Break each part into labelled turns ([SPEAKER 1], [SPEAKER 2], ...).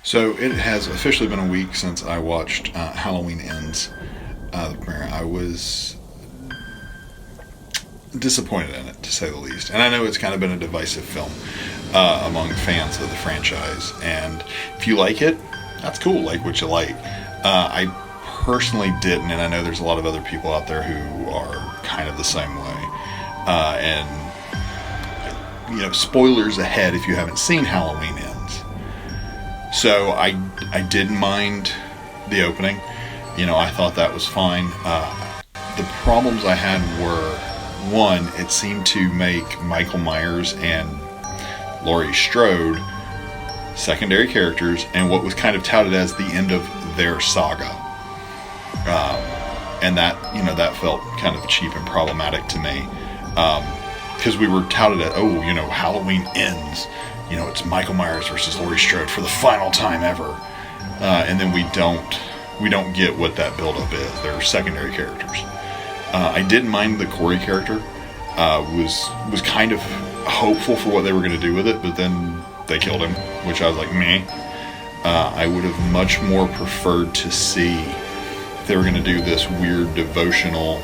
[SPEAKER 1] So it has officially been a week since I watched Halloween Ends, the premiere. I was disappointed in it, to say the least. And I know it's kind of been a divisive film among fans of the franchise. And if you like it, that's cool. Like what you like. I personally didn't, and I know there's a lot of other people out there who are kind of the same way. And spoilers ahead if you haven't seen Halloween Ends. So I didn't mind the opening. I thought that was fine. The problems I had were, one, it seemed to make Michael Myers and Laurie Strode secondary characters, and what was kind of touted as the end of their saga. And that felt kind of cheap and problematic to me. Because we were touted at, Halloween Ends. It's Michael Myers versus Laurie Strode for the final time ever. And then we don't get what that build-up is. They're secondary characters. I didn't mind the Corey character. Was kind of hopeful for what they were going to do with it, but then they killed him, which I was like, meh. I would have much more preferred to see if they were going to do this weird devotional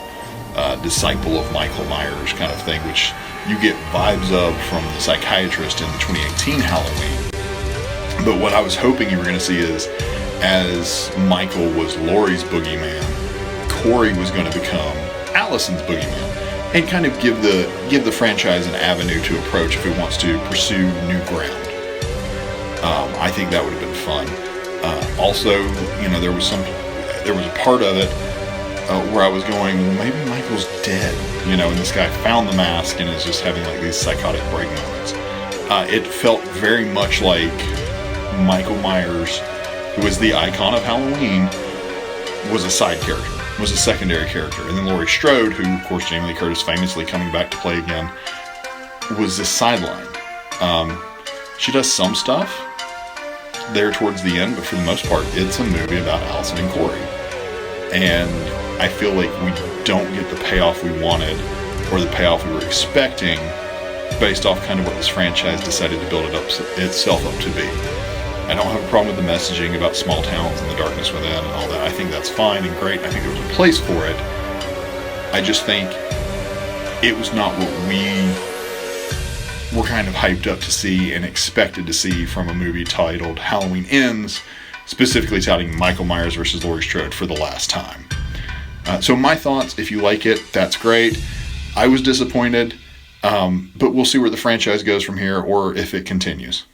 [SPEAKER 1] disciple of Michael Myers kind of thing, which you get vibes of from the psychiatrist in the 2018 Halloween. But what I was hoping you were going to see is, as Michael was Laurie's boogeyman, Corey was going to become Allison's boogeyman, and kind of give the franchise an avenue to approach if it wants to pursue new ground. I think that would have been fun. Also, there was a part of it where I was going, well, maybe Michael's dead, and this guy found the mask and is just having like these psychotic break moments. It felt very much like Michael Myers, who was the icon of Halloween, was a side character, was a secondary character. And then Laurie Strode, who, of course, Jamie Lee Curtis famously coming back to play again, was this sideline. She does some stuff there towards the end, but for the most part, it's a movie about Allison and Corey. And I feel like we don't get the payoff we wanted, or the payoff we were expecting, based off kind of what this franchise decided to build itself up to be. I don't have a problem with the messaging about small towns and the darkness within and all that. I think that's fine and great. I think there was a place for it. I just think it was not what we were kind of hyped up to see and expected to see from a movie titled Halloween Ends, specifically touting Michael Myers versus Laurie Strode for the last time. So my thoughts, if you like it, that's great. I was disappointed, but we'll see where the franchise goes from here, or if it continues.